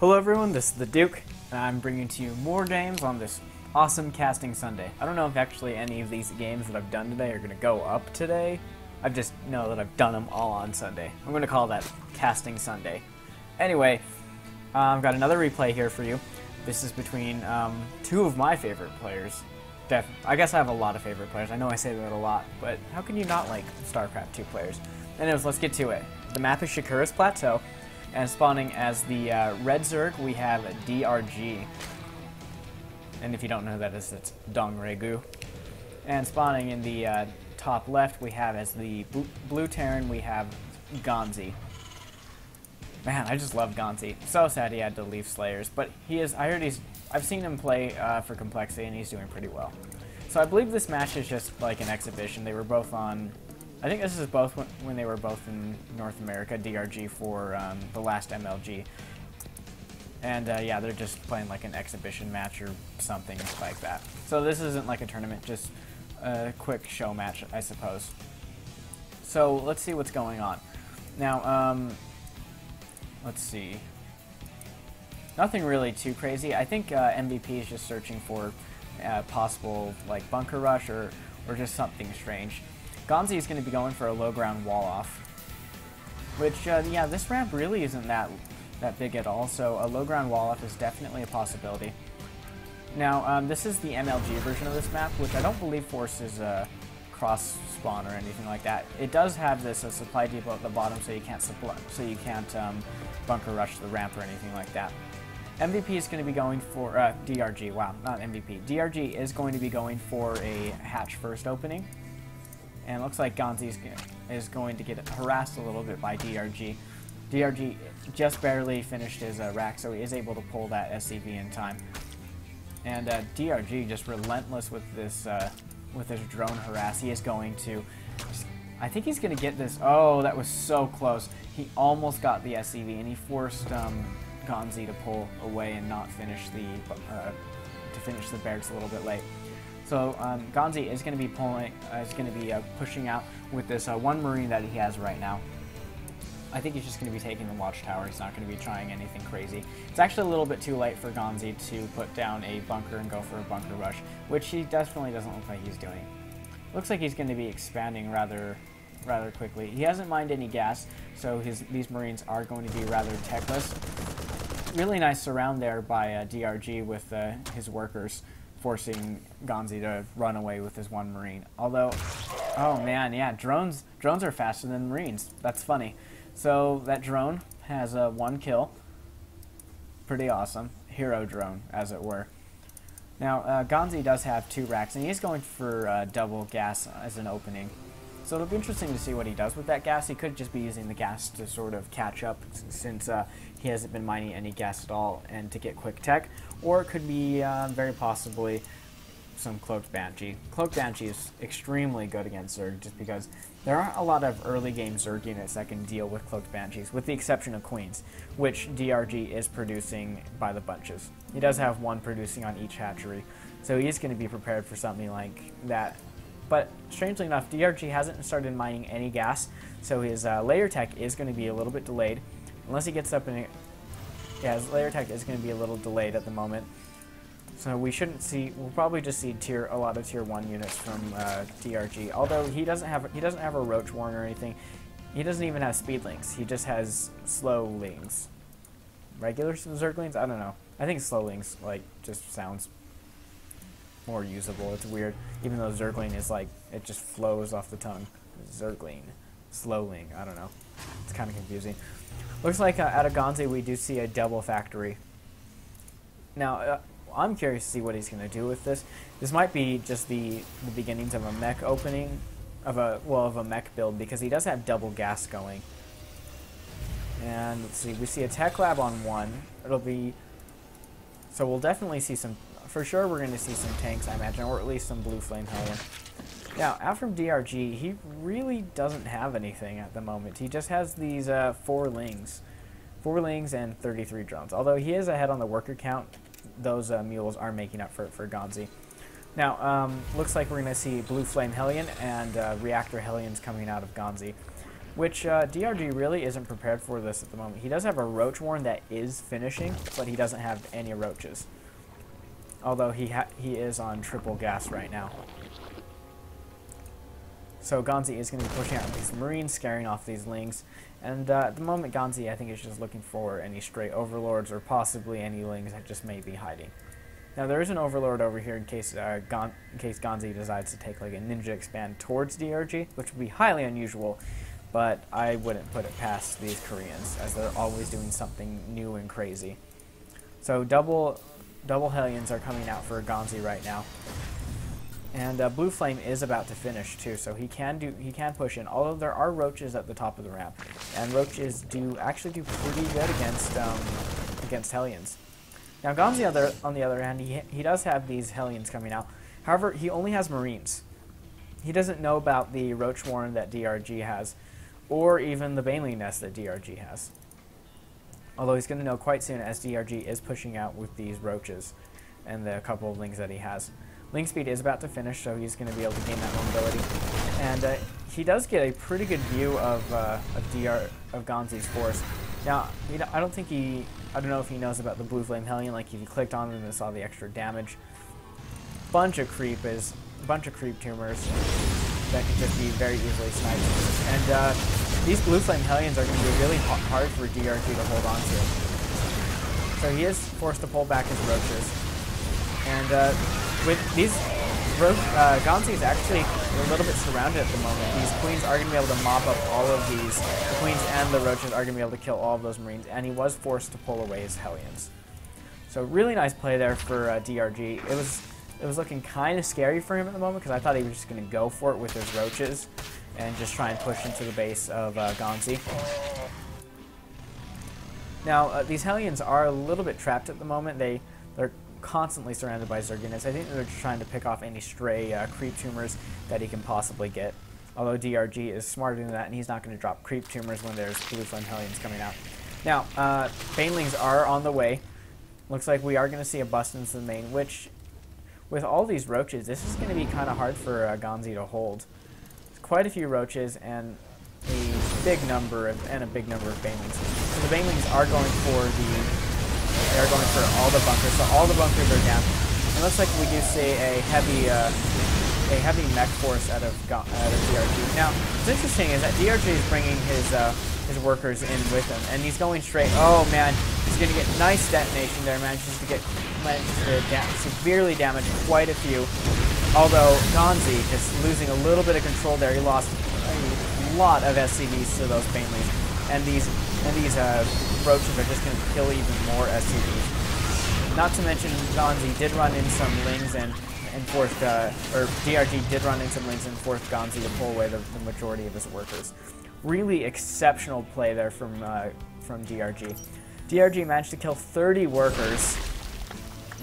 Hello everyone, this is the Duke, and I'm bringing to you more games on this awesome casting Sunday. I don't know if actually any of these games that I've done today are going to go up today. I just know that I've done them all on Sunday. I'm going to call that Casting Sunday. Anyway, I've got another replay here for you. This is between two of my favorite players. I guess I have a lot of favorite players. I know I say that a lot, but how can you not like StarCraft 2 players? Anyways, let's get to it. The map is Shakuras Plateau. And spawning as the red Zerg, we have DRG. And if you don't know who that is, it's DongRaeGu. And spawning in the top left, we have as the blue Terran, we have Ganzi. Man, I just love Ganzi. So sad he had to leave Slayers, but he is. I've seen him play for Complexity, and he's doing pretty well. So I believe this match is just like an exhibition. They were both on. I think this is both when they were both in North America, DRG for the last MLG. And yeah, they're just playing like an exhibition match or something like that. So this isn't like a tournament, just a quick show match, I suppose. So let's see what's going on. Now, let's see. Nothing really too crazy. I think MVP is just searching for possible like bunker rush or just something strange. Ganzi is going to be going for a low ground wall off, which, yeah, this ramp really isn't that big at all, so a low ground wall off is definitely a possibility. Now, this is the MLG version of this map, which I don't believe forces cross spawn or anything like that. It does have this supply depot at the bottom, so you can't bunker rush the ramp or anything like that. MVP is going to be going for DRG. Wow, not MVP. DRG is going to be going for a hatch first opening. And it looks like Ganzi is going to get harassed a little bit by DRG. DRG just barely finished his rack, so he is able to pull that SCV in time. And DRG just relentless with this drone harass. He is going to. I think he's going to get this. Oh, that was so close. He almost got the SCV, and he forced Ganzi to pull away and not finish the barracks a little bit late. So Ganzi is going to be pushing out with this one Marine that he has right now. I think he's just going to be taking the watchtower. He's not going to be trying anything crazy. It's actually a little bit too late for Ganzi to put down a bunker and go for a bunker rush, which he definitely doesn't look like he's doing. Looks like he's going to be expanding rather quickly. He hasn't mined any gas, so these Marines are going to be rather techless. Really nice surround there by DRG with his workers, forcing Ganzi to run away with his one Marine. Although, oh man, yeah, drones are faster than Marines. That's funny. So that drone has one kill. Pretty awesome. Hero drone, as it were. Now, Ganzi does have 2 racks, and he's going for double gas as an opening. So it'll be interesting to see what he does with that gas. He could just be using the gas to sort of catch up since he hasn't been mining any gas at all and to get quick tech. Or it could be very possibly some Cloaked Banshee. Cloaked Banshee is extremely good against Zerg just because there aren't a lot of early game Zerg units that can deal with Cloaked Banshees, with the exception of Queens, which DRG is producing by the bunches. He does have one producing on each hatchery, so he's going to be prepared for something like that. But strangely enough, DRG hasn't started mining any gas, so his layer tech is going to be a little bit delayed. Unless he gets up in it. Yeah, his layer tech is going to be a little delayed at the moment. So we'll probably just see a lot of tier 1 units from DRG. Although he doesn't have a Roach Warren or anything. He doesn't even have Speedlings. He just has Slowlings. Regular Zerglings? I don't know. I think Slowlings just sounds more usable. It's weird, even though Zergling is it just flows off the tongue. Zergling, Slowling, I don't know. It's kind of confusing. Looks like out of Ganzi we do see a double factory. Now I'm curious to see what he's going to do with this. This might be just the beginnings of a mech opening, of a mech build, because he does have double gas going. And let's see, we see a tech lab on 1. So we'll definitely see some. For sure, we're going to see some tanks, I imagine, or at least some blue flame Hellion. Now, out from DRG, he really doesn't have anything at the moment. He just has these 4 lings. 4 lings and 33 drones. Although he is ahead on the worker count, those mules are making up for Ganzi. Now, looks like we're going to see blue flame Hellion and reactor Hellions coming out of Ganzi. which DRG really isn't prepared for this at the moment. He does have a Roach Warren that is finishing, but he doesn't have any roaches. Although he is on triple gas right now. So Ganzi is going to be pushing out these Marines, scaring off these Lings. And at the moment, Ganzi, I think, is just looking for any stray Overlords or possibly any Lings that just may be hiding. Now, there is an Overlord over here in case Ganzi decides to take like a Ninja Expand towards DRG, which would be highly unusual, but I wouldn't put it past these Koreans, as they're always doing something new and crazy. So double Hellions are coming out for Ganzi right now. And Blue Flame is about to finish too, so he can push in. Although there are roaches at the top of the ramp, and roaches actually do pretty good against Hellions. Now Ganzi on the other hand, he does have these Hellions coming out. However, he only has Marines. He doesn't know about the Roach Warren that DRG has, or even the Baneling Nest that DRG has. Although he's going to know quite soon, as DRG is pushing out with these roaches and the couple of Lings that he has. Ling speed is about to finish, so he's going to be able to gain that mobility. And he does get a pretty good view of Ganzi's force. Now, I don't know if he knows about the Blue Flame Hellion, like if you clicked on them and saw the extra damage. Bunch of creep tumors that can just be very easily sniped. And these Blue Flame Hellions are going to be really hard for DRG to hold on to. So he is forced to pull back his roaches. And with these, Ganzi is actually a little bit surrounded at the moment. These Queens are going to be able to mop up all of these. The Queens and the Roaches are going to be able to kill all of those Marines, and he was forced to pull away his Hellions. So really nice play there for DRG. It was looking kind of scary for him at the moment, because I thought he was just going to go for it with his Roaches and just try and push into the base of Ganzi. Now, these Hellions are a little bit trapped at the moment. They're constantly surrounded by Zergunets. I think they're just trying to pick off any stray creep tumors that he can possibly get. Although DRG is smarter than that, and he's not going to drop creep tumors when there's Blue Flame Hellions coming out. Now, Banelings are on the way. Looks like we are going to see a bust into the main, which, with all these roaches, this is going to be kind of hard for Ganzi to hold. There's quite a few roaches and a big number of Banelings. So the Banelings are going for they're going for all the bunkers, so all the bunkers are down. It looks like we do see a heavy mech force out of DRG. Now, what's interesting is that DRG is bringing his workers in with him, and he's going straight. Oh man, he's going to get nice detonation there. Manages to severely damage quite a few. Although Ganzi just losing a little bit of control there. He lost a lot of SCVs to those Banelings, and these roaches are just going to kill even more SCVs. Not to mention, Ganzi did run in some Lings and forced, or DRG did run in some Lings and forced Ganzi to pull away the majority of his workers. Really exceptional play there from DRG. DRG managed to kill 30 workers.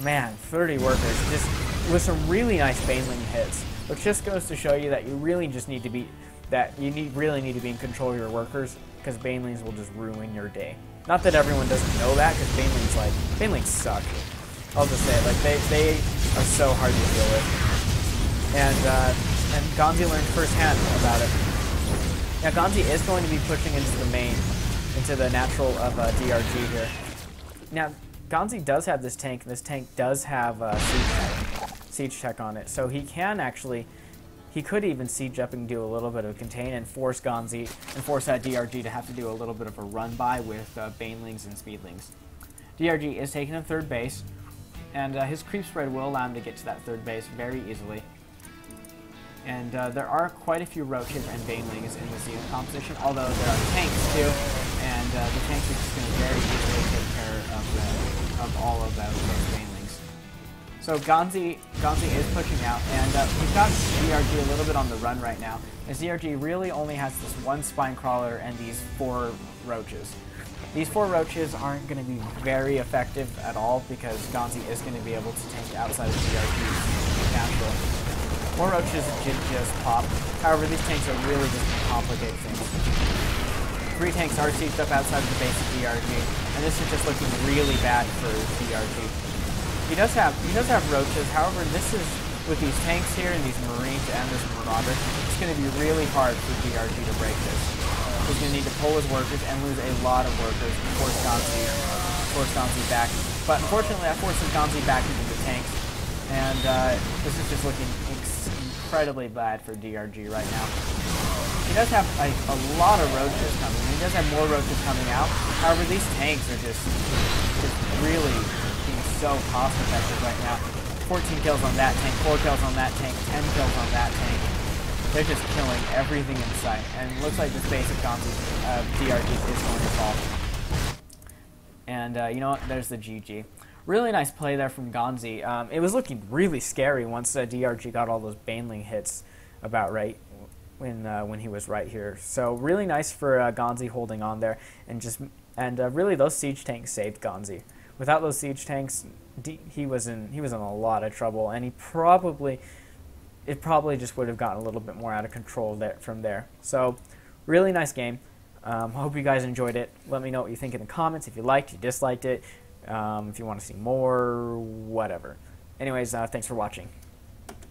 Man, 30 workers, just with some really nice Baneling hits, which just goes to show you that you really just need to be really need to be in control of your workers, because Banelings will just ruin your day. Not that everyone doesn't know that, because Banelings suck. I'll just say it, like they are so hard to deal with. And Ganzi learned firsthand about it. Now Ganzi is going to be pushing into the main, into the natural of DRG here. Now Ganzi does have this tank, and this tank does have siege tech on it, so he can actually. He could even siege up and do a little bit of contain and force Ganzi and force that DRG to have to do a little bit of a run-by with Banelings and Speedlings. DRG is taking a third base, and his creep spread will allow him to get to that third base very easily. And there are quite a few Roaches and Banelings in this unit composition, although there are tanks too, and the tanks are just going to very easily take care of all of those Banelings. So Ganzi is pushing out, and he's got DRG a little bit on the run right now, as DRG really only has this one Spine Crawler and these 4 Roaches. These 4 Roaches aren't going to be very effective at all, because Ganzi is going to be able to tank outside of DRG's natural. 4 Roaches should just pop. However, these tanks are really just going to complicate things. 3 tanks are sieged up outside of the base of DRG, and this is just looking really bad for DRG. He does have Roaches, however, this is, with these tanks here and these Marines and this Marauder, it's going to be really hard for DRG to break this. is going to need to pull his workers and lose a lot of workers and force Ganzi back. But unfortunately, that forces Ganzi back into the tanks, and this is just looking incredibly bad for DRG right now. He does have a lot of roaches coming. He does have more roaches coming out. However, these tanks are just really being so cost effective right now. 14 kills on that tank, 4 kills on that tank, 10 kills on that tank. They're just killing everything in sight, and it looks like this base of DRG is going to fall. And you know what? There's the GG. Really nice play there from Ganzi. It was looking really scary once DRG got all those Baneling hits about right when he was right here. So really nice for Ganzi holding on there, and really those siege tanks saved Ganzi. Without those siege tanks, he was in a lot of trouble, and it probably just would have gotten a little bit more out of control from there. So really nice game. Hope you guys enjoyed it. Let me know what you think in the comments. If you liked, you disliked it, if you want to see more, whatever. Anyways, thanks for watching.